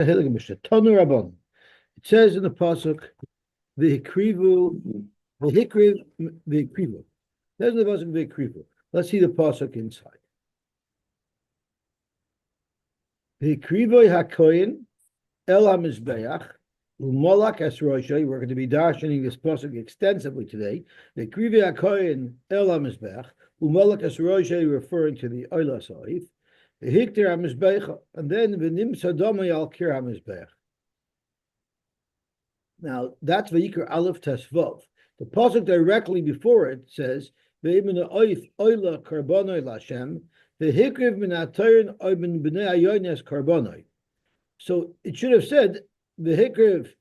It says in the pasuk, "V'hikrivu, v'hikriv, v'hikrivu." There's the pasuk v'hikrivu. Let's see the pasuk inside. V'hikrivu hakoyin el hamizbeach u'molak es roshay. We're going to be dashing this pasuk extensively today. V'hikrivu hakoyin el hamizbeach u'molak es roshay, referring to the oila sa'if. V'hiktir hamizbeach, and then v'nim sadomay al kir hamizbeach. Now that's Vayikra Aleph Tesvav. The pasuk directly before it says, "Ve'imena oif oila karbonoi lashem ve'hikriv min ha'toyin oibin b'nei ayones karbonoi." So it should have said, "Ve'hikriv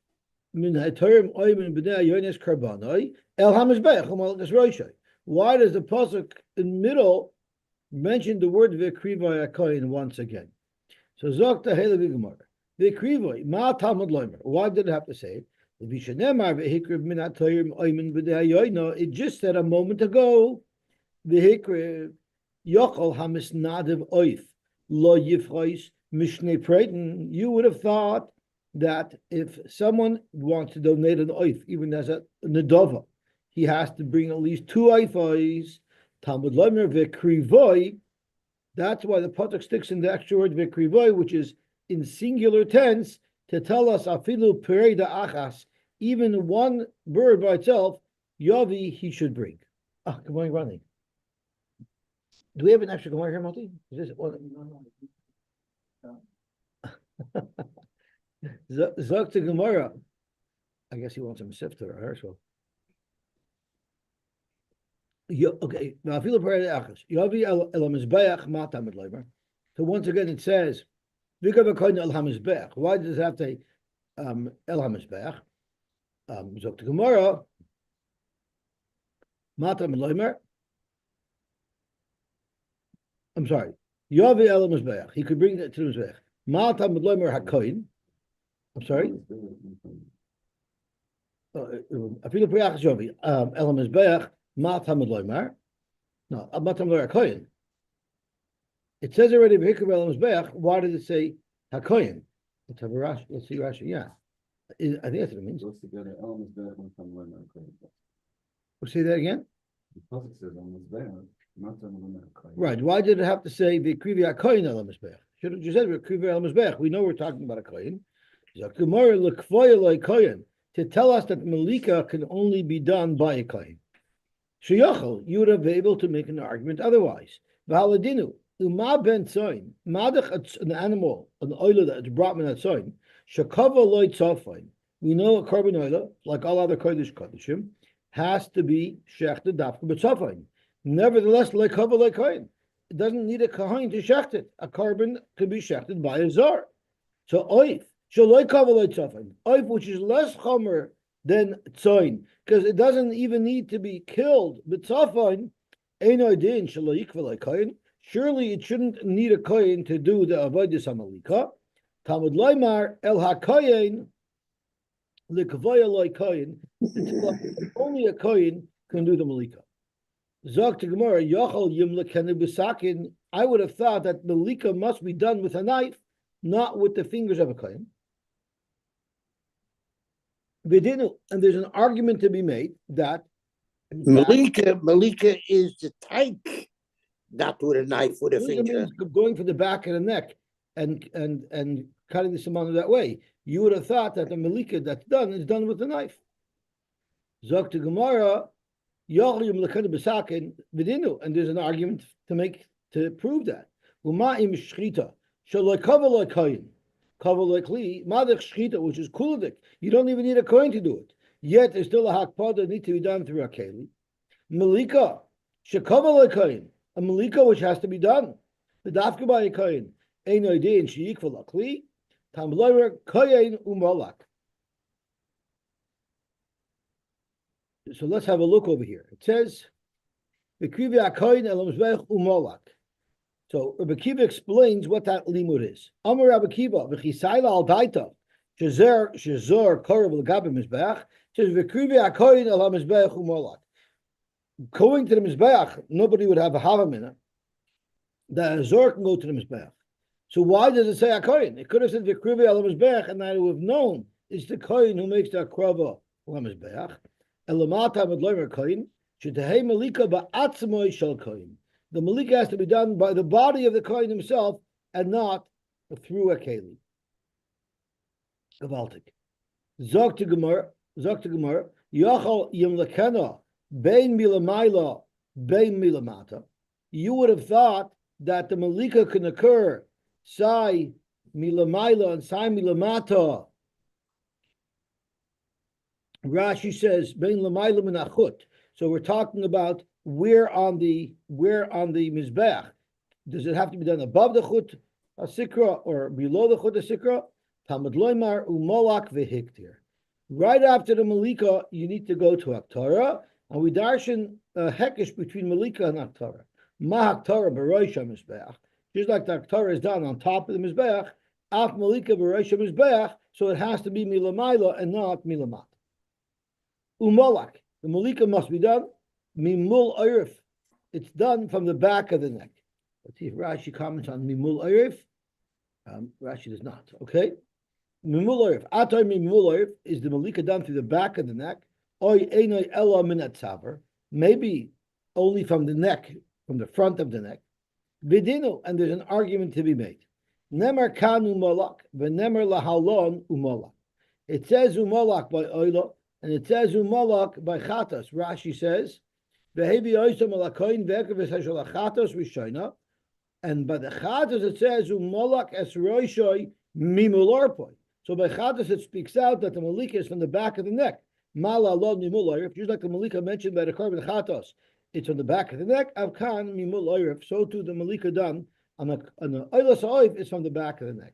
min ha'toyin oibin b'nei ayones karbonoi el hamizbeach u'malchus roshai." Why does the pasuk in the middle mention the word ve'krivoi hakoyin once again? So Zokta Helevi Gemara ve'krivoi ma Talmud loimer. Why did it have to say it? It just said a moment ago, you would have thought that if someone wants to donate an oif, even as a nedova, he has to bring at least 2 oifos. Talmud lomer v'krivoi. That's why the pasuk sticks in the extra word v'krivoi, which is in singular tense, to tell us afilu pereda achas, even one bird by itself, yavi, he should bring. Good morning, Ronnie. Do we have an extra Gemara here, Moti? Is this one? Zok to Gemara. I guess he wants a sifter or her, so. Okay, afilu pereda achas, yavi el hamizbeach matam edleimer. So once again, it says, why does it have to el hamizbeach? Zok to Gemara, matam loimer. I'm sorry. Yavi el hamizbeach. He could bring that to the mizbeach. Matam loimer hakoyin. I'm sorry. Afilu priach yavi el hamizbeach matam loimer. No, matam loimer hakoyin. It says already v'hikriv el hamizbeach. Why did it say hakoyin? Let's have a Rashi. Let's see Rashi. Yeah. I think that's what it means. We'll say that again. Right. Why did it have to say v'krivi hakoyin el hamizbeach? Should have just said v'krivi el hamizbeach. We know we're talking about a koyin. To tell us that malika can only be done by a koyin. Sheyachol, you would have been able to make an argument otherwise. V'haladinu uma ben tzoyin madach, an animal, an oila that's brought min atzoyin. Shakava loy tzafin. We know a carbon oila, like all other kodesh kodeshim, has to be shechted dafka b'tzafin. Nevertheless, like kava like kohen, it doesn't need a kohen to shecht it. A carbon could be shechted by a zar. So oif, shaloi kava loy tzafin, oif, which is less chomer than tzoin, because it doesn't even need to be killed. B'tzafin, ein oidin shaloi ikva like kohen. Surely it shouldn't need a kohen to do the avodas hamalika. Talmud loymar el hakoyin likavoya loy koyin. Only a koyin can do the malika. Zok to Gemara yochol yimlekenu b'sakin. I would have thought that malika must be done with a knife, not with the fingers of a koyin. V'dinu, and there's an argument to be made that malika is the tyke, not with a knife with a finger. Going for the back of the neck and cutting the samana that way. You would have thought that the malika that's done is done with a knife. Zok to Gemara, Yochlim lekenu b'sakin v'dinu, and there's an argument to prove that. U'ma'im shchita shaloi kava loy koyin, kava loy kli madach shchita, which is kuladik. You don't even need a koyin to do it. Yet there's still a hakpada that need to be done through a keli. Malika shekava loy koyin, a malika which has to be done. The dafka by a koyin. Ein oidin sheyikva lakli tam loyer koyin u'molak. So let's have a look over here. It says, "V'krivi hakoyin el hamizbeach u'molak." So Rabbi Kiva explains what that limud is. Amar Rabbi Kiva v'chisayla al daita shezor korav l'gabe mizbeach. Says v'krivi hakoyin el hamizbeach u'molak. Going to the mizbeach, nobody would have a hava minute. The azor can go to the mizbeach. So why does it say a kohen? It could have said v'krivi al mizbeach, and that it would have known it's the kohen who makes the akrava al mizbeach. Elamata medloimer kohen shetehei malika ba'atzmoi shel kohen. The malika has to be done by the body of the kohen himself and not through a keli. Gewaltig. Zog to Gemara, Yachal Yimlekena, Bein Milamaila, Bein Milamata. You would have thought that the Malika can occur, Sai Milamaila and Sai Milamata. Rashi says, Bein Lamaila Minachut. So we're talking about where on the Mizbech. Does it have to be done above the Chut HaSikra or below the Chut HaSikra? Talmud Loimar Umolak Vehiktir. Right after the Malika, you need to go to Haktara, and we darshan hekish between Malika and Haktara. Ma Haktara b'rosh HaMizbeach. Just like the Haktara is done on top of the Mizbeach, Af Malika b'rosh HaMizbeach, so it has to be Milamaila and not Milamat. Umolak. The Malika must be done Mimul Eirif. It's done from the back of the neck. Let's see if Rashi comments on Mimul Eirif. Rashi does not. Okay. Mimul Eirif. Atay Mimul Eirif is the Malika done through the back of the neck. Oy Einoi Ela Minat Savar. Maybe only from the neck, from the front of the neck. Vidinu, and there's an argument to be made. Nemer Kan Umolak, V'nemer Lahalon Umolak. It says Umolak by Oila, and it says Umolak by Chatas. Rashi says, V'hevi Oisam Alakoin V'ekavis Hashal Chatas Rishayna. And by the Chatas it says Umolak Es Roishoi Mimul. So by Chatas it speaks out that the Malika is from the back of the neck. Mala Lod Mimul Oirif, just like the Malika mentioned by the Korban Chatas, it's on the back of the neck. Avkan Mimul Oirif, so too the Malika done on the Oilas Oif is from the back of the neck.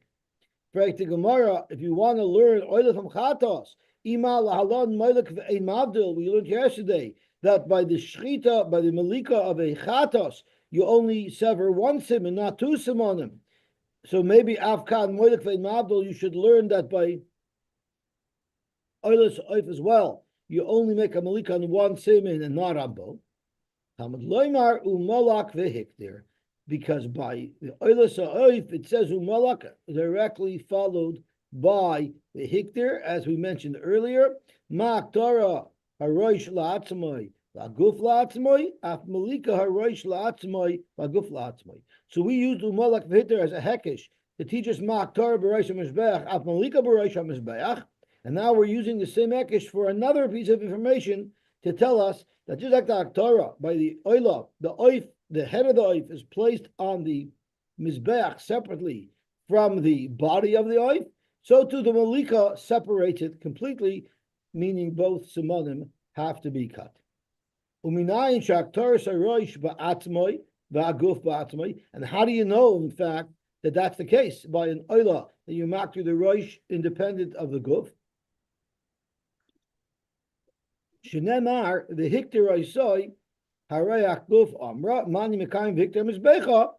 Break the Gemara, if you want to learn Oilas from Chatas, Ima Lahalon Moilek Ve'ein Mavdil, we learned yesterday that by the Shchita, by the Malika of a Chatas, you only sever one sim and not two simonim. So maybe Avkan Moilek Ve'ein Mavdil, you should learn that by Oilas Oif as well. You only make a Malika on one simin and not on both. Talmud Loimar Umolak Vehiktir. Because by the Oilas Oif, it says Umolak directly followed by the Hiktir, as we mentioned earlier. Ma'aktara Haroish La'atzmoi La'guf La'atzmoi Af Malika Haroish La'atzmoi La'guf La'atzmoi. So we use Umolak Vehiktir as a hekish to teach us Ma'aktara B'Rosh HaMizbeach Af Malika B'Rosh HaMizbeach. And now we're using the same hekish for another piece of information to tell us that just like the Aktara, by the Oila, the Oif, the head of the Oif is placed on the Mizbeach separately from the body of the Oif, so too the Malika separates it completely, meaning both Simonim have to be cut. Uminayin Shaktar Saroish Ba'atzmoi, Ba'aguf Ba'atzmoi. And how do you know, in fact, that that's the case? By an Oila, that you mark through the Roish independent of the Guf. Shenemar, the Hiktir Oisoi, Harayach Guf Amra, Mani Mekayim Victor Mizbecha,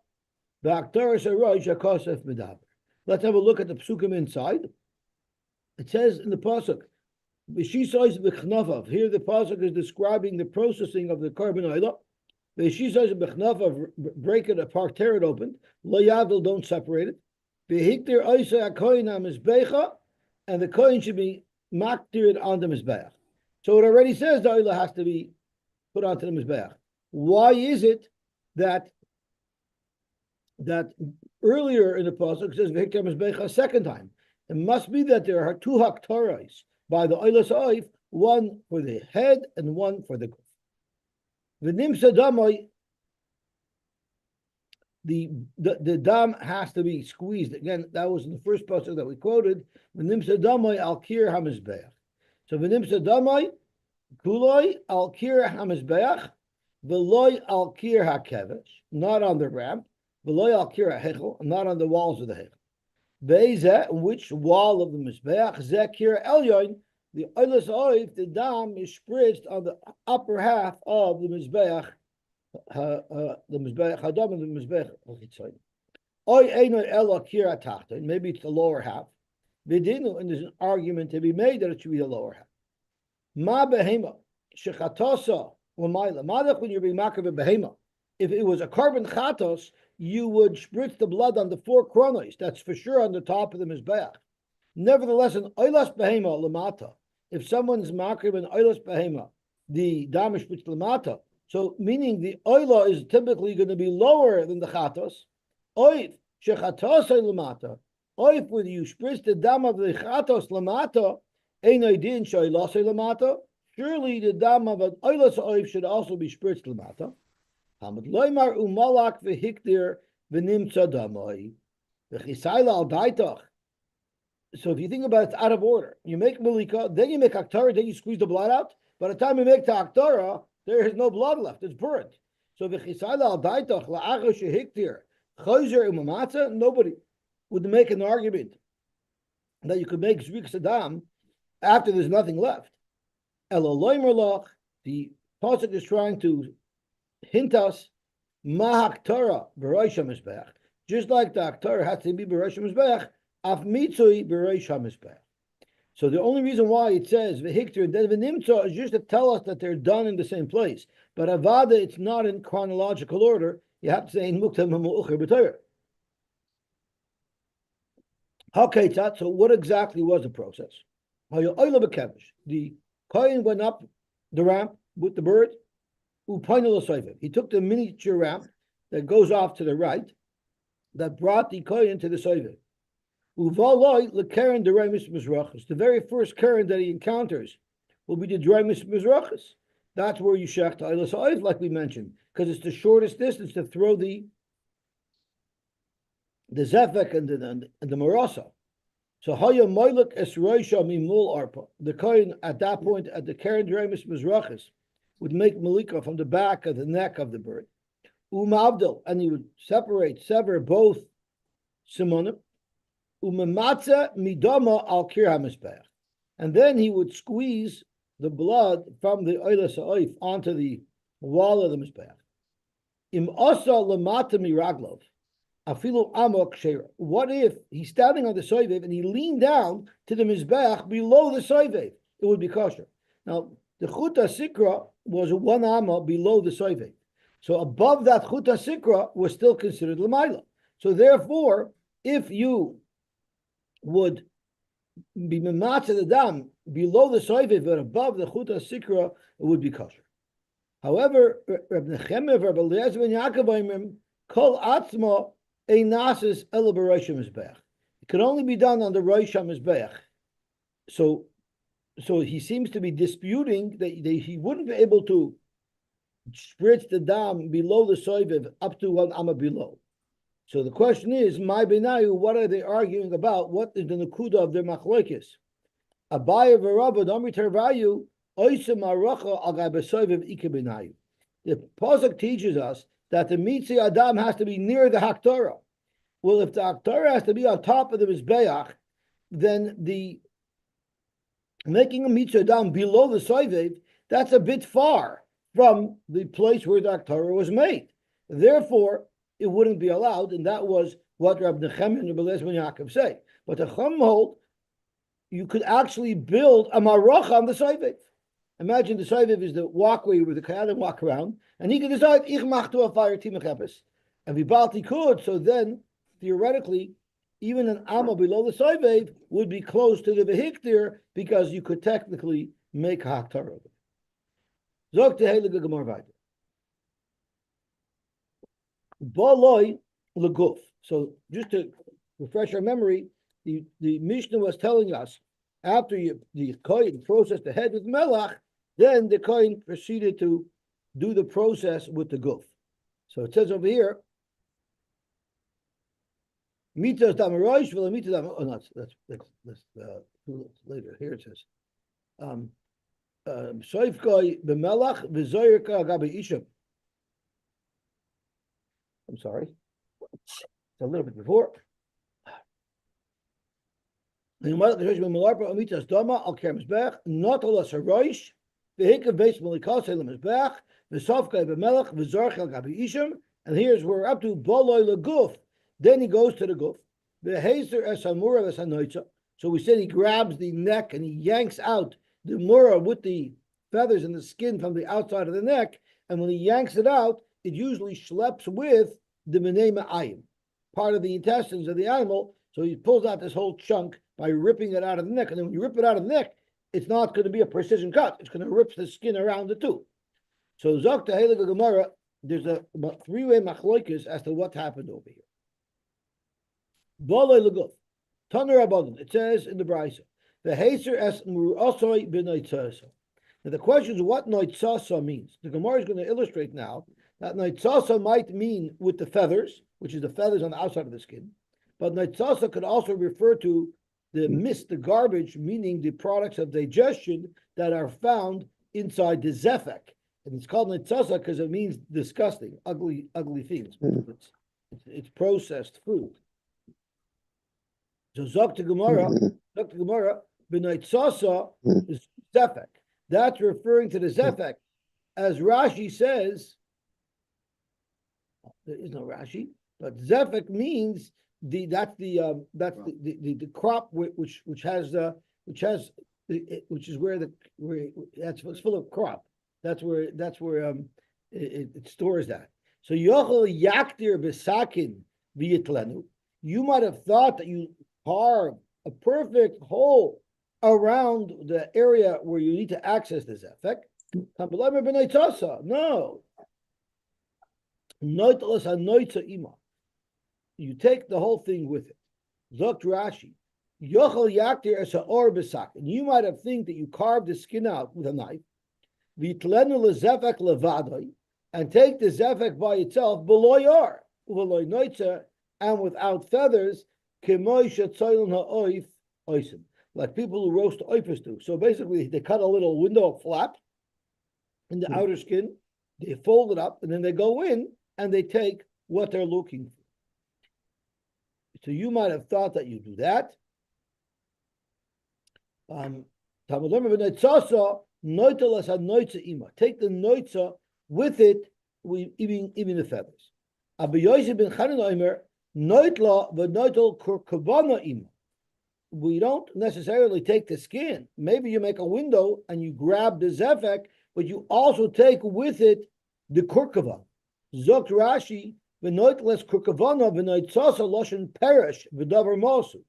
the Aktaris Aroish Akosef Medaber. Let's have a look at the psukim inside. It says in the pasuk, "V'shisois b'chnafav." Here the pasuk is describing the processing of the korban oila. V'shisois b'chnafav, break it apart, tear it open. Lo yavdil, don't separate it. V'hiktir oisei hakoyin hamizbecha, and the koyin should be maktired on the mizbeach. So it already says the oila has to be put onto the mizbeach. Why is it that earlier in the pasuk says v'hiktir mizbecha a second time? It must be that there are two haktarais by the oilas oif, one for the head and one for the guf. V'nimsa damoi, the dam has to be squeezed. Again, that was in the first pasuk that we quoted. V'nimsa damoi al kir hamizbeach. So v'nimsa damoi kuloi al kir hamizbeach, v'loi al kir hakevesh, not on the ramp. V'loi al kir hahechel, not on the walls of the hechel. Beizeh, which wall of the mizbeach? Zekir elyon, the oilas oif, the dam is spritzed on the upper half of the mizbeach, the mizbeach hadam and the mizbeach chitzon. Oy eino ela kir atachton, maybe it's the lower half. Vidinu, and there's an argument to be made that it should be the lower half. Ma behema shechatosa l'mayla. Madach when you're being makav behema. If it was a korban chatos, you would spritz the blood on the 4 kronos. That's for sure on the top of the mizbeach. Nevertheless, an oilas behema lamata. If someone's makrib an oilas behema, the damish spritz lamata. So meaning the oila is typically going to be lower than the chatas. Oif shechatos lamata. Oif where you spritz the dam of the chatos lamata. Ein oidin shoilas lamata. Surely the dam of an oilas oif should also be spritzed lamata. Hamad loymar umalak v'hikdir v'nimtza damoi v'chisayla al daitach. So if you think about it, it's out of order. You make malika, then you make aktara, then you squeeze the blood out. By the time you make the aktara, there is no blood left. It's burnt. So v'chisayla al daitach la'acha shehikdir chayzer umamatza. Nobody would make an argument that you could make zrik sadam after there's nothing left. Eloloymerlach, the pasuk is trying to hint us mahaktara b'rosh hamizbech, just like the aktara has to be b'rosh hamizbech, af mitzui b'rosh hamizbech. So the only reason why it says v'hikter and then v'nimtza is just to tell us that they're done in the same place. But avada, it's not in chronological order. You have to say in muktam ha'mu'ucher b'torah. Haketzat. So what exactly was the process? The kohen went up the ramp with the bird. He took the miniature ramp that goes off to the right that brought the kohen to the soivet. The very first keren that he encounters will be the draymis mizrachas. That's where you shech to eilas ha'oif, like we mentioned, because it's the shortest distance to throw the zefek and the marasa. So haya moiluk es roisha mimul arpa. The kohen at that point at the keren draymis mizrachas would make malika from the back of the neck of the bird. Umavdil, and he would sever both simonim. Umamatza midama al kir hamizbeach, and then he would squeeze the blood from the oilas ha'oif onto the wall of the mizbeach. Im asa lamata miraglov, afilu amok sheira. What if he's standing on the soivev and he leaned down to the mizbeach below the soivev? It would be kosher. Now the chuta sikra was 1 amma below the soivev, so above that chuta sikra was still considered lamaila. So therefore, if you would be mematza the dam below the soivev but above the chuta sikra, it would be kosher. However, Reb Nechemia, Reb Eliezer ben Yaakov, kol atzma einasis ela b'rosh hamizbeach. It could only be done on the rosh hamizbeach. So he seems to be disputing that he wouldn't be able to spritz the dam below the soivev up to 1 amma below. So the question is, my benayu, what are they arguing about? What is the nakuda of their machlokes? Abaya v'Rabba d'amri tervayu oisem aracha al gai b'soivev ike benayu. The pasuk teaches us that the mitzi adam has to be near the haktorah. Well, if the haktorah has to be on top of the mizbeach, then the making a mitzi adam below the soivev, that's a bit far from the place where the haktorah was made. Therefore, it wouldn't be allowed, and that was what Rabbi Nechemia and Rabbi Eliezer ben Yaakov say. But the Chum hold, you could actually build a maracha on the soivev. Imagine the soivev is the walkway where the kayanim walk around, and he could decide, ich mach to a fire timachepes. And Vibalti could, so then, theoretically, even an amma below the soivev would be close to the vehiktir, because you could technically make haktarah. Zog tehelig gemar vayter. Baloi leguf. So just to refresh our memory, the Mishnah was telling us after the kohen processed the head with melach, then the kohen proceeded to do the process with the guf. So it says over here, mitas damarosh v'la mitas dam. Oh, no, that's later. Here it says, soifkoi b'melach v'zoyerka gabi isham. I'm sorry. It's a little bit before. Not a and here's where we're up to Boloi Leguf. Then he goes to the guf. So we said he grabs the neck and he yanks out the mura with the feathers and the skin from the outside of the neck. And when he yanks it out, it usually schleps with the menema ayim, part of the intestines of the animal. So he pulls out this whole chunk by ripping it out of the neck. And then when you rip it out of the neck, it's not going to be a precision cut. It's going to rip the skin around it too. So Zok Tehelig Gemara, there's about three-way machloikis as to what happened over here. Bolei leguf, Taner Abodin. It says in the Brisa, the Haser es Murasoi b'Noitzasa. Now the question is what Noitzasa means. The Gemara is going to illustrate now that Noitzasa might mean with the feathers, which is the feathers on the outside of the skin, but Noitzasa could also refer to the mist, the garbage, meaning the products of digestion that are found inside the zefek. And it's called Noitzasa because it means disgusting, ugly things. It's processed food. So Zok to Gemara, b'Noitzasa is zefek. That's referring to the zefek. As Rashi says, there is no Rashi, but zefek means that's the crop which is where it's full of crop. That's where it stores that. So yochel yaktir besakin v'yitlenu. You might have thought that you carve a perfect hole around the area where you need to access this zefek. No. You take the whole thing with it. Zok Rashi. Yochel yaktir es ha'or besakin. You might have think that you carved the skin out with a knife. V'yitlenu lezefek levadoi, and take the zefek by itself below yar, uveloy noitza, and without feathers, kemoy shetzoylon ha'oif oisim, like people who roast oifers do. So basically, they cut a little window flap in the outer skin, they fold it up, and then they go in and they take what they're looking for. So you might have thought that you do that. Take the noitza with it, even the feathers. We don't necessarily take the skin. Maybe you make a window and you grab the zefek, but you also take with it the kurkava. Zok Rashi, v'noitles kurkavana v'noitzasa loshen perish v'davar mosu.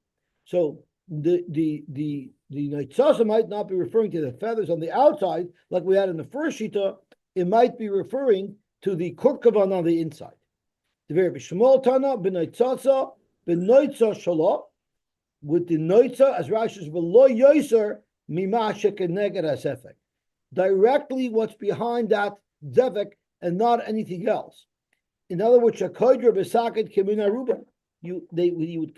So the noitzasa might not be referring to the feathers on the outside, like we had in the first shita. It might be referring to the kurkavan on the inside. The very b'shmol tana b'noitzasa b'noitza shala, with the noitza, as Rashi says, v'lo yoser mima shekeneged hasefek. Directly what's behind that zevek and not anything else. In other words, shakodra b'saket kemina ruba. He would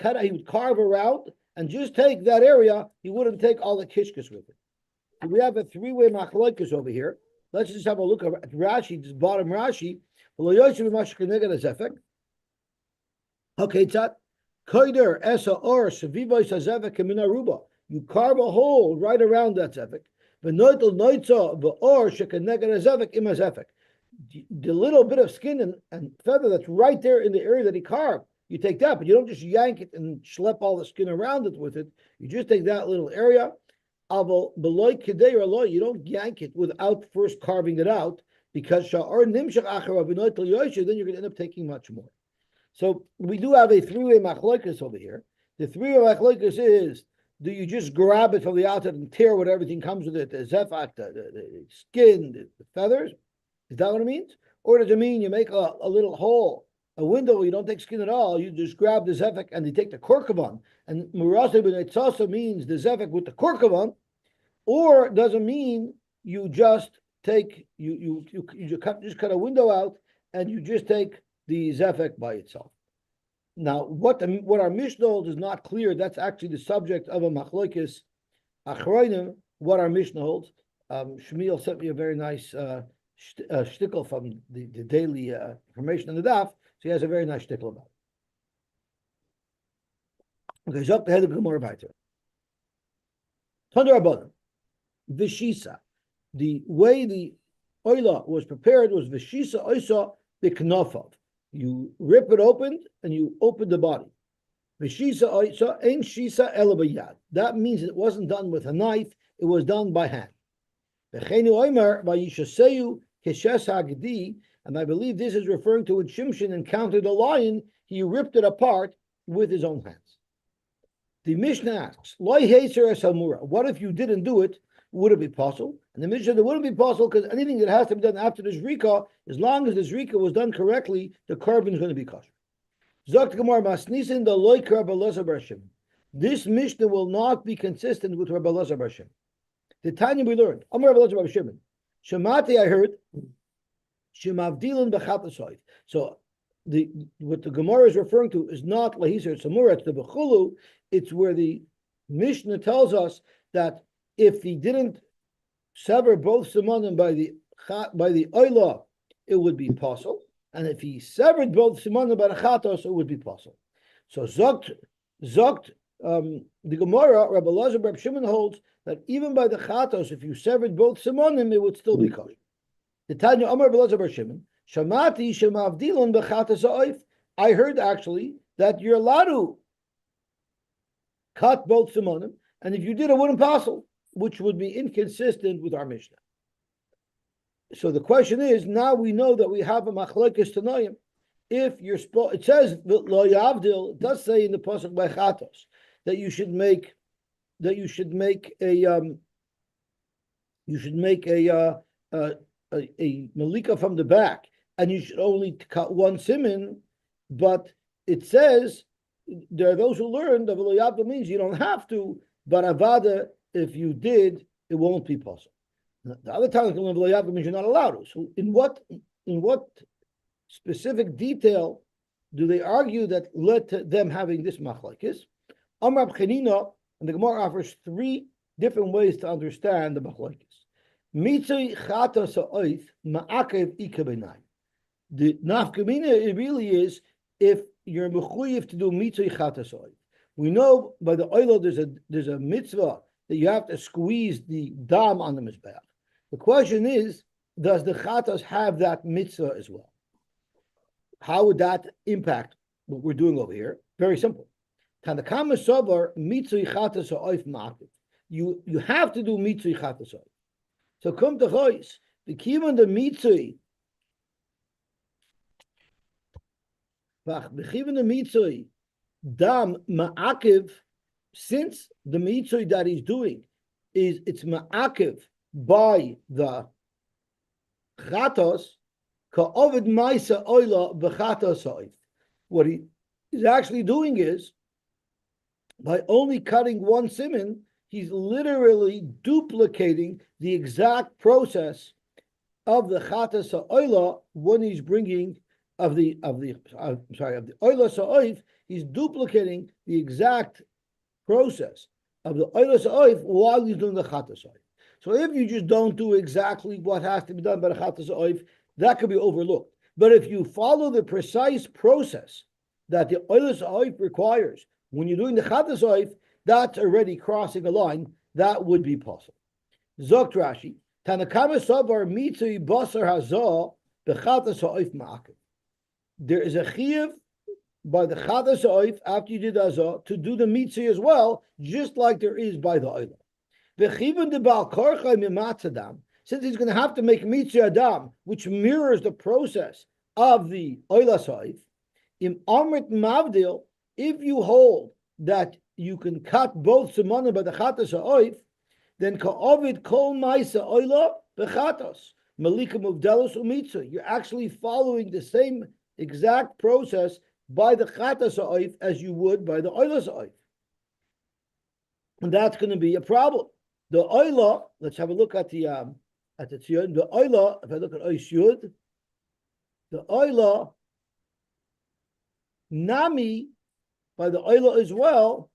carve around and just take that area. He wouldn't take all the kishkas with it. So we have a three-way machloikas over here. Let's just have a look at Rashi, this bottom Rashi. Okay, tzat. Koider esa or seviva sazevek kemina ruba. You carve a hole right around that zevek. V'noitel noitza v'or shekeneged zevek ima zevek. The little bit of skin and feather that's right there in the area that he carved, you take that, but you don't just yank it and schlep all the skin around it with it. You just take that little area. You don't yank it without first carving it out, because then you're going to end up taking much more. So we do have a three-way machloikas over here. The three-way machloikas is, do you just grab it from the outside and tear what everything comes with it, the zefak, the skin, the feathers? Is that what it means? Or does it mean you make a little hole, a window where you don't take skin at all, you just grab the zefek and you take the korkavan? And murase b'neitzasa means the zefek with the korkavan, or does it mean you just take, you just cut a window out and you just take the zefek by itself? Now, what our Mishnah holds is not clear. That's actually the subject of a machlokes achronim, what our Mishnah holds. Shmuel sent me a very nice shtickle from the daily information on the daf, so he has a very nice shtickle about it. Okay, so the head of Gemara weiter. Tandar Abanim, Vishisa. The way the oila was prepared was Vishisa oisa b'knofav. You rip it open and you open the body. Vishisa oisa ein shisa ela b'yad. That means it wasn't done with a knife; it was done by hand. And And I believe this is referring to when Shimshon encountered a lion, he ripped it apart with his own hands. The Mishnah asks, Loi Heser Samura, what if you didn't do it? Would it be possible? And the Mishnah said it wouldn't be possible because anything that has to be done after the Zrika, as long as the Zrika was done correctly, the carbon is going to be kosher. Zokt Gemara Masnisin the Loi Rabbi Elazar bar Shimon. This Mishnah will not be consistent with Rabbi Elazar bar Shimon. The Tanya we learned, Amar Rabbi Elazar bar Shimon. Shemati, I heard, Shemavdilin b'chatasoy. So what the Gemara is referring to is not Lahiser Samura, it's the Bechulu. It's where the Mishnah tells us that if he didn't sever both Simonim by the Oila, it would be possible. And if he severed both Simonim by the Chatas, it would be possible. So Zokt, the Gemara, Rabbi Elazar bar Shimon holds that even by the Chatas, if you severed both Simonim, it would still be kosher. The Tanya Amar Rabbi Elazar bar Shimon, Shamati Shemavdilon b'chatas ha'oif. I heard actually that you're allowed to cut both Simonim, and if you did, it wouldn't possible, which would be inconsistent with our Mishnah. So the question is, now we know that we have a machlokes tanoim. If you're it says lo yavdil, it does say in the pasuk by Chatas that you should make a malika from the back, and you should only cut one simin. But it says there are those who learn that lo yavdil means you don't have to, but avada, if you did, it won't be possible. The other time lo yavdil means you're not allowed to. So in what specific detail do they argue that led to them having this machlokes? Amar B'chanina, and the Gemara offers three different ways to understand the machlokes. Mitzay chatas ha'oif ma'akev ika b'nai. The nafkamina, it really is if you're mechuyev to do mitzay chatas ha'oif. We know by the oil there's a mitzvah that you have to squeeze the dam on the mizbeach. The question is, does the chatas have that mitzvah as well? How would that impact what we're doing over here? Very simple. Tanakama sobar mitzvah chatas ha'oif ma'akev. You have to do mitzvah chatas ha'oif. So come to chois, the kivan the mitzvah, the kivan the mitzvah, dam ma'akev, since the mitzvah that he's doing it's ma'akev by the chatos, ka'ovid ma'isa oila b'chatos ha'oif. What he is actually doing is, by only cutting one siman, he's literally duplicating the exact process of the chatas ha'oila when he's bringing of the oila ha'oif. He's duplicating the exact process of the oila ha'oif while he's doing the chatas ha'oif. So if you just don't do exactly what has to be done by the chatas ha'oif, that could be overlooked. But if you follow the precise process that the oila ha'oif requires when you're doing the chatas ha'oif, that's already crossing a line. That would be possible. Zokt Rashi, Tanakama Sabar Mitzui Basar Hazah Bechatas Ha'oif Ma'akev. There is a chiyuv by the Chatas Ha'oif after you did Hazah to do the Mitzui as well, just like there is by the Oila. V'chivun de Baal Korchai Mimatzadam, since he's going to have to make Mitzui Adam, which mirrors the process of the Oila Ha'oif, Im Amrit Mavdil, if you hold that you can cut both simonim by the chatas ha'oif, then ka'ovid kol ma'isa oila bechatas malika muvdelos umitzah. You're actually following the same exact process by the chatas ha'oif as you would by the oila ha'oif, and that's going to be a problem. The oila, let's have a look at the tziyun. The oila, if I look at ois yud, the oila nami by the oila as well.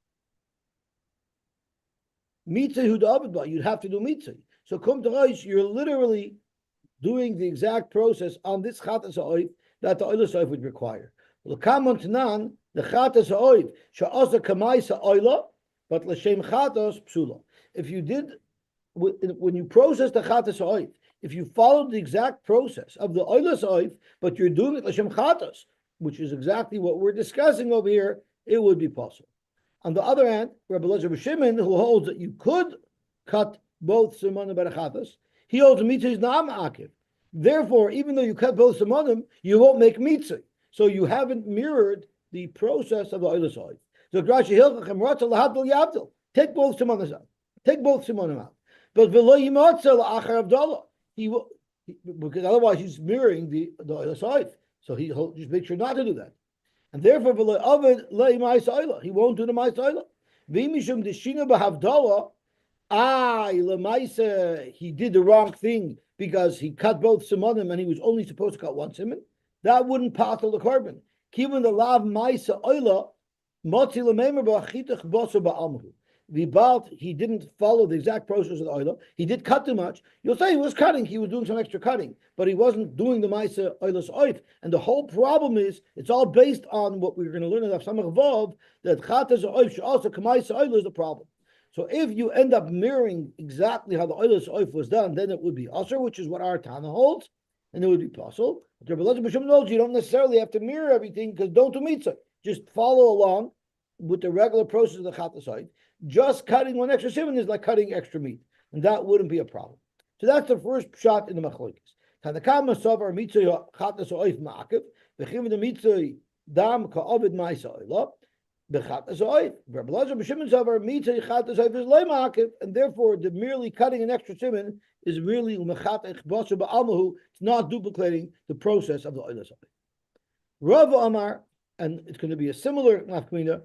Mitzvah you'd have to do mitzvah. So come to Reish, you're literally doing the exact process on this chatas ha'oif that the oila ha'oif would require. L'kamon tanan, the chatas ha'oif sha'asa kamaisa oila, but l'shem chatas psula. If you did, when you process the chatas ha'oif, if you followed the exact process of the oila ha'oif, but you're doing it l'shem chatas, which is exactly what we're discussing over here, it would be possible. On the other hand, Rabbi Elazar bar Shimon, who holds that you could cut both simanim by the chatas, he holds mitzvah is not ma'akev. Therefore, even though you cut both simonim, you won't make mitzvah. So you haven't mirrored the process of the oilus oif. So Rashi Hilchachem Ratzah Lahadol Yavdil. Take both simonim out. Take both simonim out. But v'lo yimatzah la'achar avdallah. He will, because otherwise he's mirroring the oilus oif. So he'll just make sure not to do that. And therefore, v'lo aved le'i ma'is oila. He won't do the ma'is oila. V'imishum deshina b'havdallah. Lemaisa, he did the wrong thing because he cut both simonim and he was only supposed to cut one simon. That wouldn't patel the korban. Given the lav ma'isa oila, motzi lememer ba'achitach boso ba'almahu. Vibalt, he didn't follow the exact process of the oila. He did cut too much. You'll say he was cutting. He was doing some extra cutting, but he wasn't doing the ma'isa oilas oif. And the whole problem is, it's all based on what we're going to learn in Samach Vav, that chatas oif should also k'ma'isa oila is the problem. So if you end up mirroring exactly how the oilus oif was done, then it would be usher, which is what our Tana holds, and it would be possible. But Rebbe B'Shem knows you don't necessarily have to mirror everything, because don't do mitzvah. Just follow along with the regular process of the chatas oif. Just cutting one extra simon is like cutting extra meat, and that wouldn't be a problem. So that's the first shot in the machlokes. Tanakam masavar mitzvah chatas oif ma'akev v'chiv the mitzvah dam ka'ovid ma'isa oila. And therefore, the merely cutting an extra simon is merely it's not duplicating the process of the oilas. Rav Amar, and it's going to be a similar nafkamina.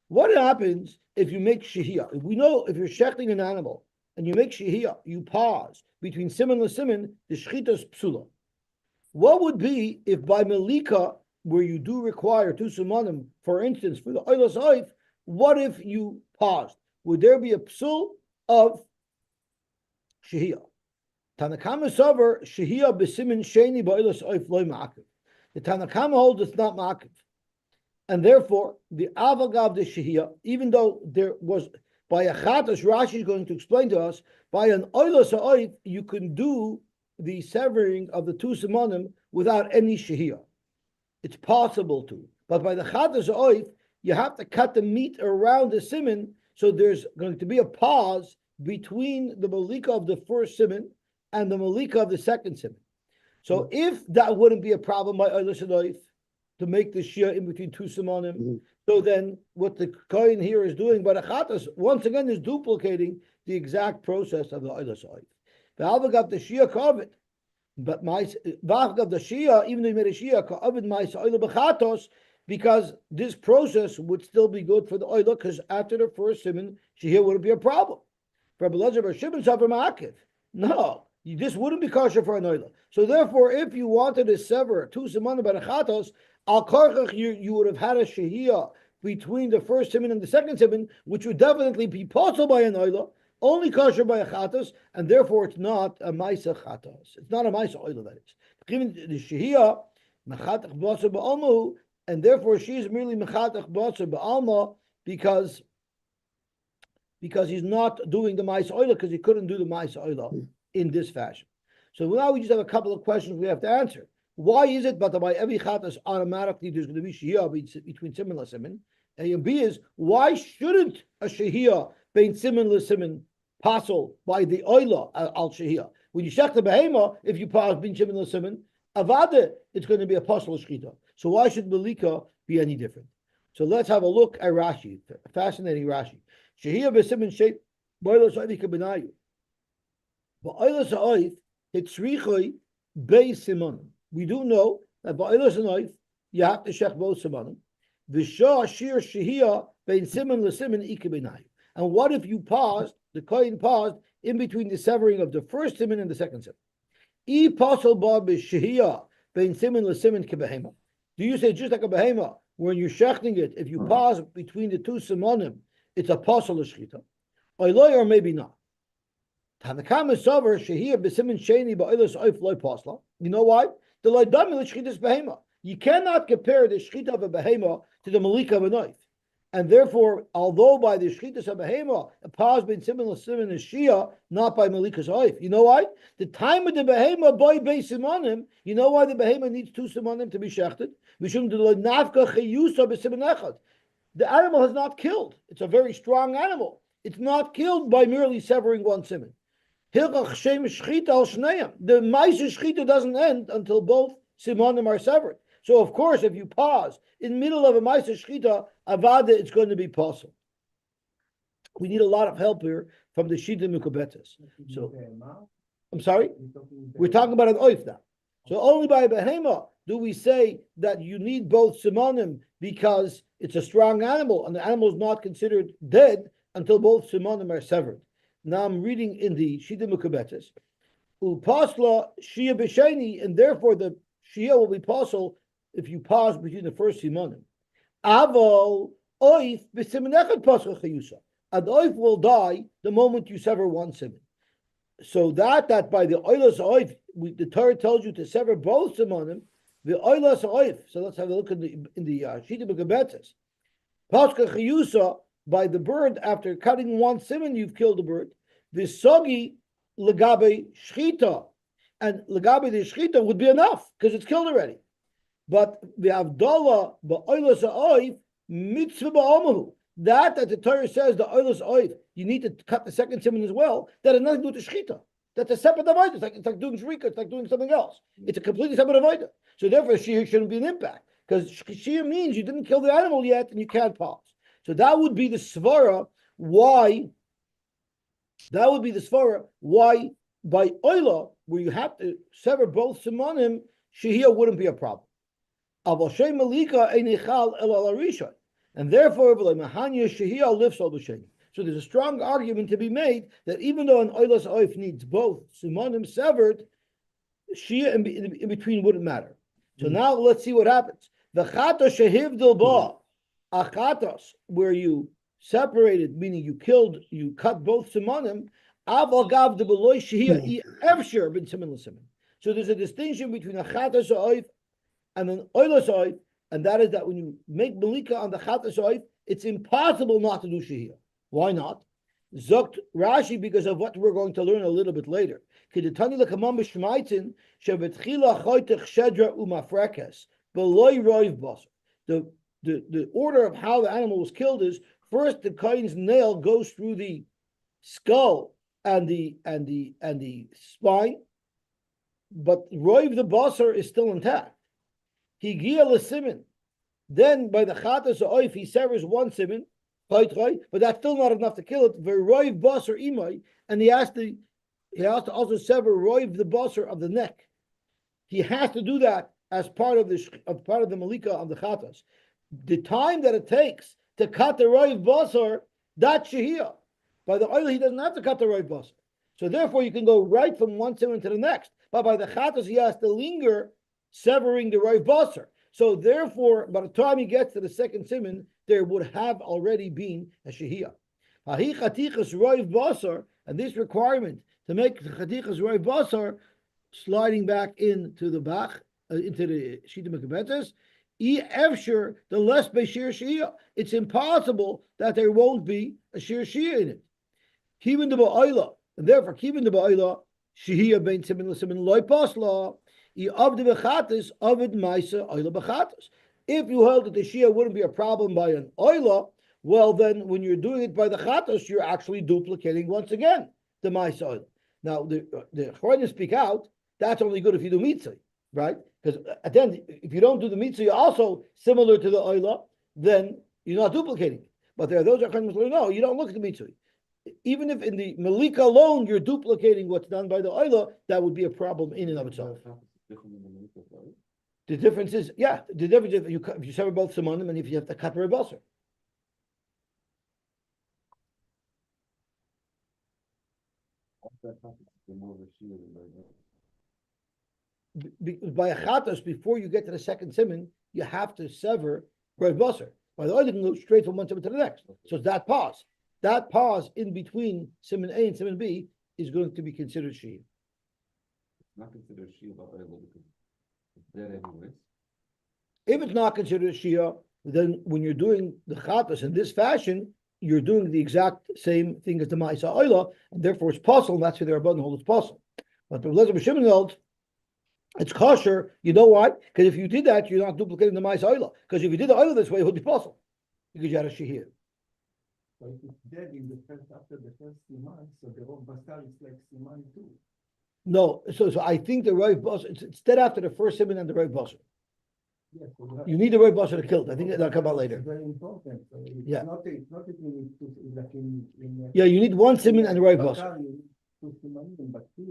What happens if you make shehiyah? If we know if you're shechting an animal and you make shehiyah, you pause between simon and simon, the shchitas psula. What would be if by Malika, where you do require two simonim, for instance, for the oilas oif, what if you paused? Would there be a psul of shehiyah? Tanakama sover shehiyah b'simin sheni ba'oilas oif loy ma'akiv. The Tanakama holds it's not ma'akiv. And therefore, the avagav de shehiyah, even though there was, by a chatas, Rashi is going to explain to us, by an oilas oif, you can do the severing of the two simonim without any shehiyah. It's possible to. But by the chatas oif, you have to cut the meat around the simon, so there's going to be a pause between the malika of the first simon and the malika of the second simon. So if that wouldn't be a problem by oilas oif, to make the shia in between two simonim, so then what the kohen here is doing by the chatas, once again, is duplicating the exact process of the oilas oif. The Alvagav the Shia Kovid, but my Vavgav the Shia, even though he made a Shia Kovid my Oila Bechatos, because this process would still be good for the Oila, because after the first simon, Shia wouldn't be a problem. For Belazer Shimon Savar Ma'akiv. No, this wouldn't be kosher for an Oila. So therefore, if you wanted to sever two simon by the Chatos, Al Karchach, you would have had a Shia between the first simon and the second simon, which would definitely be possible by an Oila, only kosher by a chatas, and therefore it's not a ma'isa chatas. It's not a ma'isa oila, that is. Even the shehiyah, mechatach b'asa ba'almahu, and therefore she is merely mechatach b'asa ba'alma because he's not doing the ma'isa oila, because he couldn't do the ma'isa oila in this fashion. So now we just have a couple of questions we have to answer. Why is it, but by every chatas, automatically there's going to be shehiyah between simon and simon? And B is, why shouldn't a shehiyah bein simon l'simon passel by the oila al shehiyah? When you shech the behema, if you pass bin simon l'simon, avade, it's going to be a passel shchita. So why should malika be any different? So let's have a look at Rashi. Fascinating Rashi. Shehiyah b'simon sheik b'oila sa'oif kabenayu. B'oila sa'oif hitzrichoi bei simonim. We do know that b'oila sa'oif you have to shech both simonim. V'shah shir shehiyah bein simon l'simon ikabenayu. And what if you paused, the kohen paused, in between the severing of the first simon and the second simon? Do you say just like a behema, when you're shechting it, if you pause between the two simonim, it's a pasal shchita? Or maybe not. You know why? The behema. You cannot compare the shchita of a behema to the malika of a knife. And therefore, although by the shchitas of behema, a pause between simon and simon is shia, not by malikas oif. You know why? The time of the behema by beis simonim. You know why the behema needs two simonim to be shechted? The animal has not killed. It's a very strong animal. It's not killed by merely severing one simon. Hilchach Shem Shchita al Shneim. The Maisa Shchita doesn't end until both Simonim are severed. So, of course, if you pause in the middle of a Maisa Shchita, Avada, it's going to be possible. We need a lot of help here from the Shita Mukabetas. So, I'm sorry? We're talking about an oif now. So only by Behema do we say that you need both Simonim because it's a strong animal and the animal is not considered dead until both Simonim are severed. Now I'm reading in the Shita Mukabetas. Upasla Shia B'Sheni, and therefore the Shia will be possible if you pause between the first Simonim. Aval oif b'simonechad pascha chayusa. An oif will die the moment you sever one simon. So that by the oilas oif, the Torah tells you to sever both simonim, the oilas oif. So let's have a look in the Shita B'Gabetes. Pascha chayusa, by the bird, after cutting one simon, you've killed the bird. The sogi legabe shchita, and legabe the shchita would be enough because it's killed already. But the avdallah ba'oilas oif mitzvah ba'omahu. That the Torah says the oilas oif, you need to cut the second simon as well. That has nothing to do with the shchita. That's a separate avodah. It's like doing shrika. It's like doing something else. It's a completely separate avodah. So therefore, shia shouldn't be an impact because shia means you didn't kill the animal yet and you can't pause. So that would be the svara why. That would be the svara why by oila, where you have to sever both simonim, shia wouldn't be a problem. And therefore, so there's a strong argument to be made that even though an oilas oif needs both simonim severed, shia in between wouldn't matter. So now let's see what happens. The chatas shehivdil ba, a chatas where you separated, meaning you cut both simonim. Aval gav de beloy shehia efshir ben simin l'simin. So there's a distinction between a chatas oif and an oilas oif, and that is that when you make malika on the chatas oif, it's impossible not to do shehia. Why not? Zokt Rashi, because of what we're going to learn a little bit later. The order of how the animal was killed is first the kohen's nail goes through the skull and the spine, but roiv the basar is still intact. He gia l'simin. Then by the chatas oif he severs one simin, but that's still not enough to kill it. Roiv basar imay, and he has to also sever roiv the basar of the neck. He has to do that as part of the malika of the chatas. The time that it takes to cut the roiv basar, that's shehiyah. By the oil, he doesn't have to cut the roiv basar. So therefore, you can go right from one simon to the next. But by the chatas, he has to linger severing the roiv basar. So therefore, by the time he gets to the second simon, there would have already been a shehiyah. Hahi chatichas roiv basar, and this requirement to make the chatichas roiv basar sliding back into the bach, into the shita mekabetes, efshir the less beshir shehiyah. It's impossible that there won't be a shir shehiyah in it. Kivin de ba'ayla, and therefore kivin de ba'ayla shehiyah bein simin l'simin loy pasla. If you held that the shia wouldn't be a problem by an oila, well then when you're doing it by the chatas, you're actually duplicating once again the maisa oila. Now the Chordim speak out, that's only good if you do mitzvah, right? Because at the end, if you don't do the mitzvah, you're also similar to the oila, then you're not duplicating it. But there are those Chordim who say, no, you don't look at the mitzvah. Even if in the malika alone you're duplicating what's done by the oila, that would be a problem in and of itself. The difference is, the difference is if you sever both simonim and if you have to cut the basar. By a chatas, before you get to the second simon, you have to sever roiv basar. By the way, you can go straight from one simon to the next. So it's that pause. That pause in between simon A and simon B is going to be considered shia. Not considered shia because it's dead anyways. If it's not considered shia, then when you're doing the chatas in this fashion, you're doing the exact same thing as the ma'isa oila, and therefore it's possible. That's why they're abundant hold it's possible. But the Lezer B'Shimon held it's kosher. You know why? Because if you did that, you're not duplicating the ma'isa oila. Because if you did the oila this way, it would be possible because you had a shehiyah. So if it's dead in the first, after the first siman, so the Rov Basar is like siman too. No, so I think the Roiv Basar, it's dead after the first simon and the Roiv Basar. Yes, so You need the Roiv Basar to kill it. I think that'll come out later. It's very important. So it's Yeah. it's not that you need to, like in Yeah, you need one simon and the Roiv Basar. Bakar, you need two simanim, but here,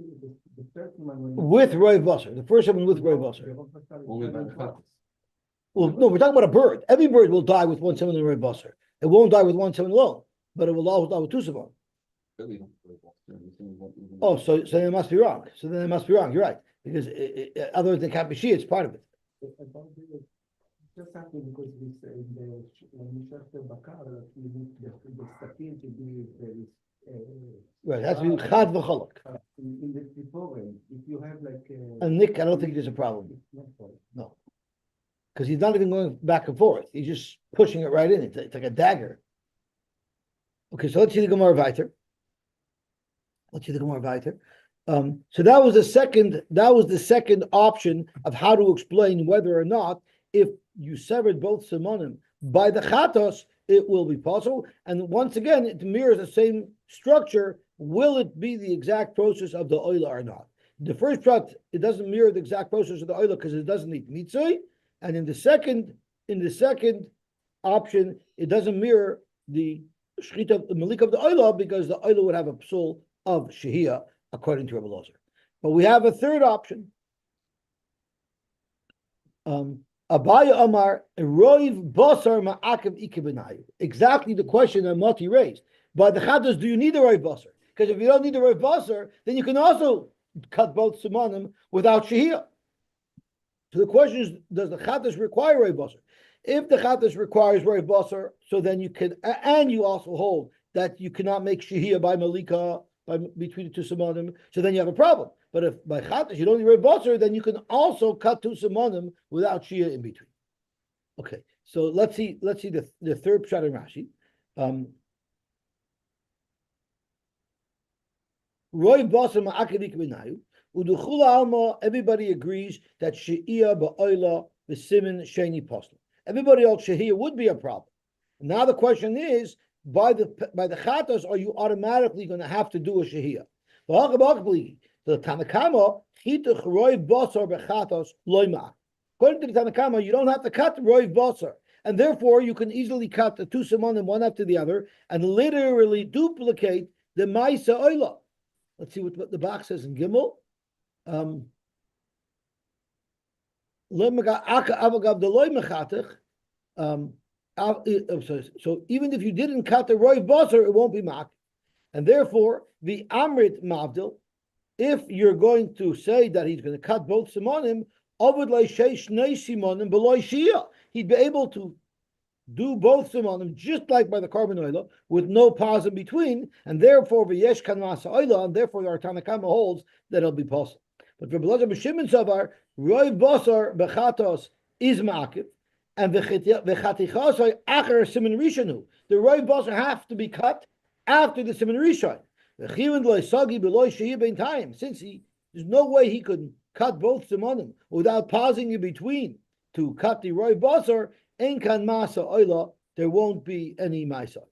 the third siman when With Roiv Basar. The first simon with Roiv the Basar. Rov Basar is Only very by the important. Chatas. Well, no, we're talking about a bird. Every bird will die with one simon and Roiv Basar. It won't die with one simon alone, but it will always die with two simon. Really don't worry about it. Everything won't even- Oh, so then it must be wrong. So then it must be wrong. You're right. Because other than can't be she, it's part of it. About the- Just happened because we say when we shot the bakar, we need the sakin to be very. Right. It has to be chad v'cholok. In the Tziporim, if you have like. And Nick, I don't think there's a problem. No. Because he's not even going back and forth. He's just pushing it right in. It's like a dagger. Okay, so let's see the Gemara weiter. So that was the second option of how to explain whether or not if you severed both simonim by the chatos, it will be possible. And once again, it mirrors the same structure. Will it be the exact process of the oila or not? The first prat, it doesn't mirror the exact process of the oila because it doesn't need mitzvah. And in the second option, it doesn't mirror the shechita, the malik of the oila because the oila would have a psul of shehiyah, according to Rebbe Lozer. But we have a third option. Abaya Amar Roiv Basar Ma'akev Ikebenayu. Exactly the question that Mati raised. But the Chatas, do you need the Roiv Basar? Because if you don't need the Roiv Basar, then you can also cut both Simanim without Shehiyah. So the question is, does the Chatas require Roiv Basar? If the Chatas requires Roiv Basar, so then you can, and you also hold that you cannot make Shehiyah by Malika, between the two Simanim, so then you have a problem. But if by Chatas you don't need Roiv Basar, then you can also cut two Simanim without Shehiyah in between. Okay, so let's see the third pshat in Rashi. Roiv Basar Ma'akev Ikebenayu. Uduchula Alma, everybody agrees that She'iyah Ba'oila V'simin Sheni Postel. Everybody else Shehiyah would be a problem. Now the question is, by the Chatas, are you automatically going to have to do a Shehiyah? The Tanakama, Chituch Roiv Basar B'Chatas Loima. According to the Tanakama, you don't have to cut Roiv Basar, and therefore you can easily cut the two Simanim one after the other and literally duplicate the Maisa Oila. Let's see what the box says in Gimel. So even if you didn't cut the Roiv Basar, it won't be Mak. And therefore, the Amrit Mavdil, if you're going to say that he's going to cut both Simonim, he'd be able to do both Simonim just like by the carbon oil with no pause in between, and therefore v'yesh kan masa oila, and therefore our Tanakama holds that it'll be possible. But for Belazar b'Shimon Savar, Roiv Basar b'Chatos is ma'akiv, and v'chatichasai acher simin rishonu. The Roiv Basar have to be cut after the simin rishon. Since there's no way he could cut both simonim without pausing in between to cut the Roiv Basar, ein kan masa oila, there won't be any masa.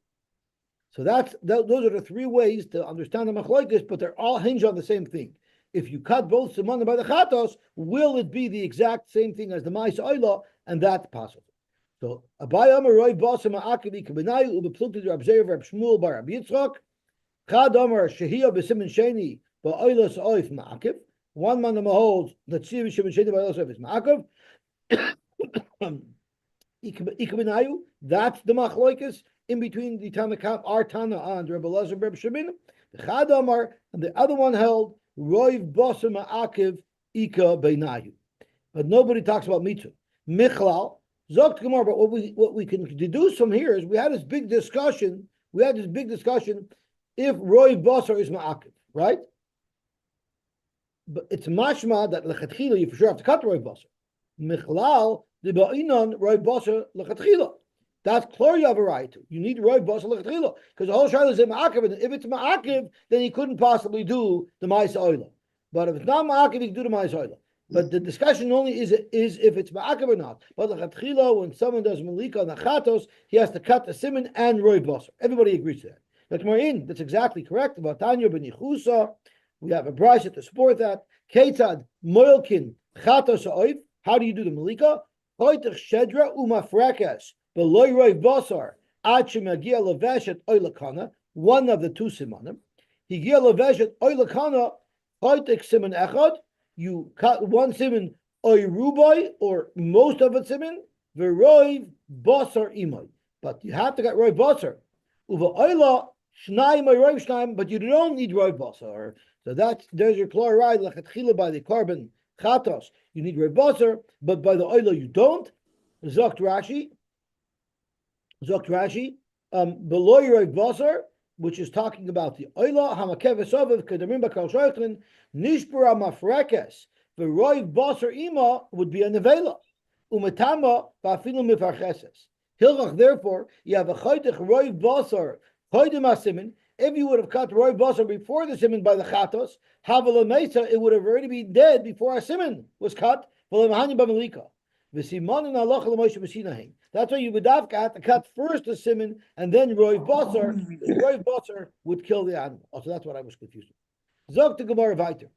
So those are the three ways to understand the machlokes, but they're all hinged on the same thing. If you cut both Simanim by the Chatos, will it be the exact same thing as the Ma'is Oila? And that's possible. So, Abai Amar Roiv Basar Ma'akev Ikebenayu Ubeplukted Rab Zeir Rab Shmuel Bar Rab Yitzchak Chad Amar Shehiyah B'Simin Sheni Ba'oilas Oif Ma'akev. One man holds that Shehiyah B'Simin Sheni Ba'oilas Oif is Ma'akev. Ikebenayu, that's the machlokes in between the Tanakh, our Tana and Reb Elazar Reb Shimon. The Chad Amar, and the other one held Roiv Basar Ma'akev Ika Beinayu. But nobody talks about mitzvah. Michlal, Zogt Gemara, but what we can deduce from here is we had this big discussion if Roiv Basar is Ma'akev, right? But it's mashma that lechatchila you for sure have to cut Roiv Basar. Michlal, the Ba'inon Roiv Basar lechatchila. That's clear you have a right to. You need Roiv Basar lechatchila because the whole shaila is in Ma'akev, and if it's Ma'akev, then he couldn't possibly do the Ma'isa Oila. But if it's not Ma'akev, he can do the Ma'isa Oila. But the discussion only is if it's ma'akav or not. But the chatchila, when someone does malika on the chatos, he has to cut the siman and roy basar. Everybody agrees to that. But Marin, that's exactly correct. About Tanya ben Yechusa, we have a brayso to support that. Ketzad moilkin chatos ha'oif. How do you do the malika? Hoitach shedra umafrekas beloy roy basar ad shemagia leveshet oilakana. One of the two simanim. He gia leveshet oilakana. Hoitach siman echad. You cut one siman oirubai, or most of it siman, v'roiv basar imay. But you have to get roiv basar. Uva oila shnaim oiroiv shnaim, but you don't need roiv basar. So there's your chloride lechatchila by the carbon chatos. You need roiv basar, but by the oila you don't. Zokt Rashi, beloy roiv basar, which is talking about the oila hamakevesovav kedamim bakal shoichlin nishbura mafrekes v'roiv basar ima would be a nevela umetama ba'afilu mifarcheses hilchach. Therefore, you have a chaytich roiv basar chaydim asimin. If you would have cut roiv basar before the simin by the chatos, havala meisa, it would have already been dead before a simin was cut. V'lemahani b'melika v'simanin aloch l'moshe v'sinahim. That's why you would have to cut first the siman and then roiv basar. Roiv basar would kill the animal. Also, that's what I was confused with. Zok to Gemara Viter.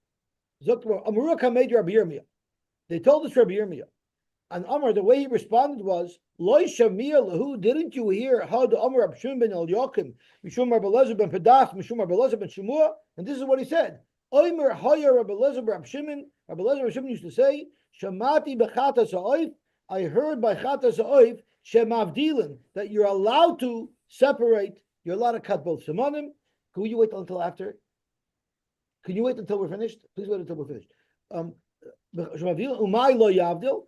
Zok to Amruk Hamed Rabbi Yirmiyah. They told us Rabbi Yirmiyah. And Amar, the way he responded was, Loi Shamia Lahu, didn't you hear how the Amar Abshum ben El Yokim, Mishum Rabbi Lezer ben Pedas, Mishum Rabbi Lezer ben Shemua? And this is what he said. Oimer Haya Rabbi Lezer ben Shimon. Rabbi Lezer ben Shimon used to say, Shamati bechatas ha'oif. I heard by Chatas ha'oif shemavdilin that you're allowed to separate. You're allowed to cut both simonim. Can you wait until after? Can you wait until we're finished? Please wait until we're finished. Shemavdilin umay lo yavdil.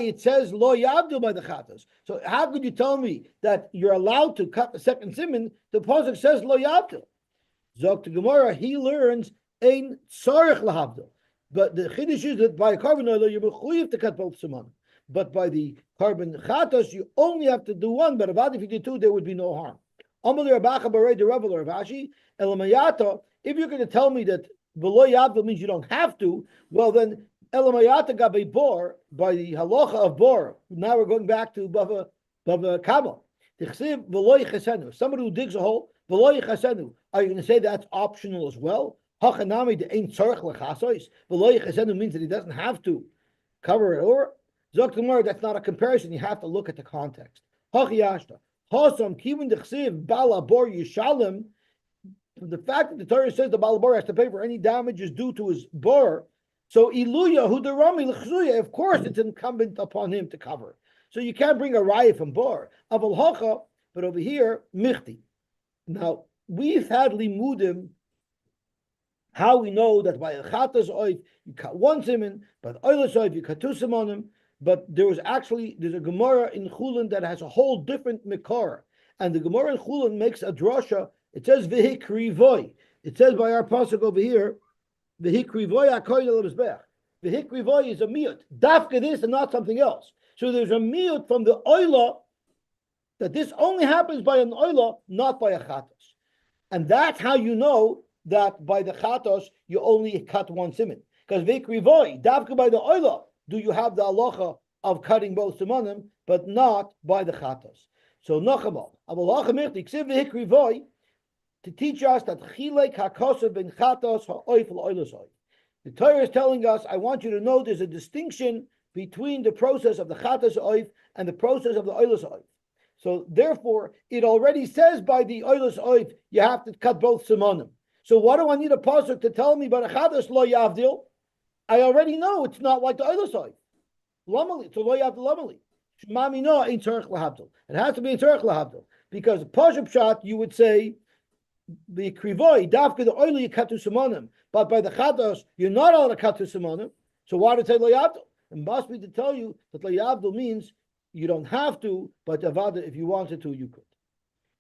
It says lo yavdil by the Chatas. So how could you tell me that you're allowed to cut the second simon? The pasuk says lo yavdil. Zok to Gemara, he learns ein tzarich lahavdil. But the chiddush is that by a carbon oil you're mechuyev to cut both simonim. But by the carbon chatos, you only have to do one. But about if you did two, there would be no harm. If you're going to tell me that v'lo yavdil means you don't have to, well then elamayata gabe bor by the halacha of bor. Now we're going back to bava kama. Somebody who digs a hole, v'lo yichasenu. Are you going to say that's optional as well? Hachanami de ein tzarich lechasos. V'lo yichasenu means that he doesn't have to cover it over. Zok Gemara, that's not a comparison. You have to look at the context. Hachiyashta. Hosam kivin dechsiv balabor yishalem. The fact that the Torah says the balabor has to pay for any damages due to his bor. So iluya hudarami l'chzuya. Of course, it's incumbent upon him to cover. So you can't bring a raya from bor. Aval hacha, but over here michti. Now we've had limudim. How we know that by a chatas oif you cut one siman, by the oilas oif you cut two simonim. But there's a Gemara in Chulin that has a whole different Mikar. And the Gemara in Chulin makes a drasha. It says V'hikri voy. It says by our pasuk over here, V'hikri voy akoy l'mizbech. V'hikri voy is a miyut. Dafka this and not something else. So there's a miyut from the oila that this only happens by an oila, not by a chatos. And that's how you know that by the chatos you only cut one siman. Because V'hikri voy, dafka by the oila, do you have the halacha of cutting both simonim, but not by the chatos? So Nachamal, to teach us that chilek hakosav ben chatos ha'oif l'oilosoi. The Torah is telling us, I want you to know there's a distinction between the process of the chatos oif and the process of the oilos oif. So therefore, it already says by the oilos oif you have to cut both simonim. So what do I need a pasuk to tell me by the chatos lo yavdil? I already know it's not like the other side. Lamali, so lo yavdil lamali. Shmami no ain't tzarich lahabdil. It has to be in tzarich lahabdil because pashup shot you would say the krivoi dafka the oily you cut to simonim, but by the chatos you're not allowed to cut to simonim. So why did it say lo yavdil? It must be to tell you that lo yavdil means you don't have to, but avada if you wanted to you could.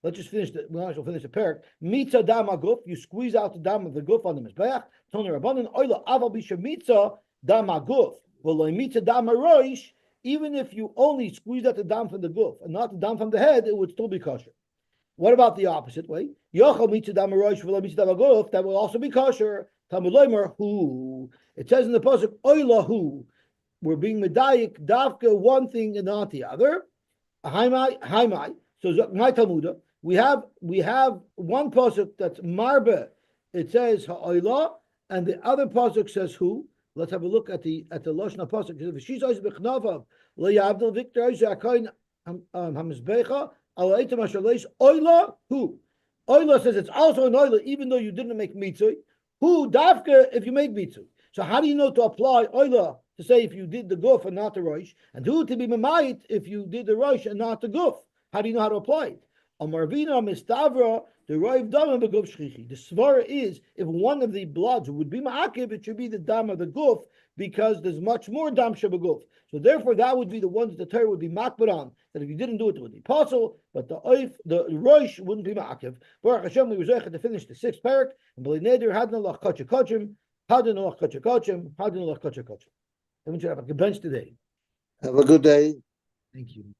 Let's just finish the. We'll finish the parak. Mitza dam aguf. You squeeze out the dam of the guf on the mizbeach. Tony Rabbanan oila aval bisha mitza dam aguf. V'lo mitza dam aroish. Even if you only squeeze out the dam from the guf and not the dam from the head, it would still be kosher. What about the opposite way? Yochel mitza dam aroish v'lo mitza dam aguf. That will also be kosher. Talmud Loimer, who. It says in the pasuk, Oila who. We're being medayik, dafka one thing and not the other. Haimai. So my Talmuda, we have one pasuk that's marbe. It says ha'oila, and the other pasuk says who. Let's have a look at the Loshna pasuk. If she's always bechnavav le'yavdil victor akain hamizbecha alaytem ashalesh oila who. Oila says it's also an oila even though you didn't make mitzvah. Who dafka if you make mitzvah. So how do you know to apply oila to say if you did the guf and not the rosh, and who to be mamayit if you did the rosh and not the guf? How do you know how to apply it? Amarvina mistavra the roiv dam and the guf shchichi. The svara is if one of the bloods would be ma'akiv, it should be the dam of the guf because there's much more dam shabaguf. So therefore, that would be the ones the Torah would be makbar on. That if you didn't do it, it would be possible, but the rosh wouldn't be ma'akiv. Baruch Hashem, we were to finish the 6th parak. And b'lei neder hadna lach kachim kachim, hadna lach kachim kachim, hadna lach kachim kachim. Everyone should have a good bench today. Have a good day. Thank you.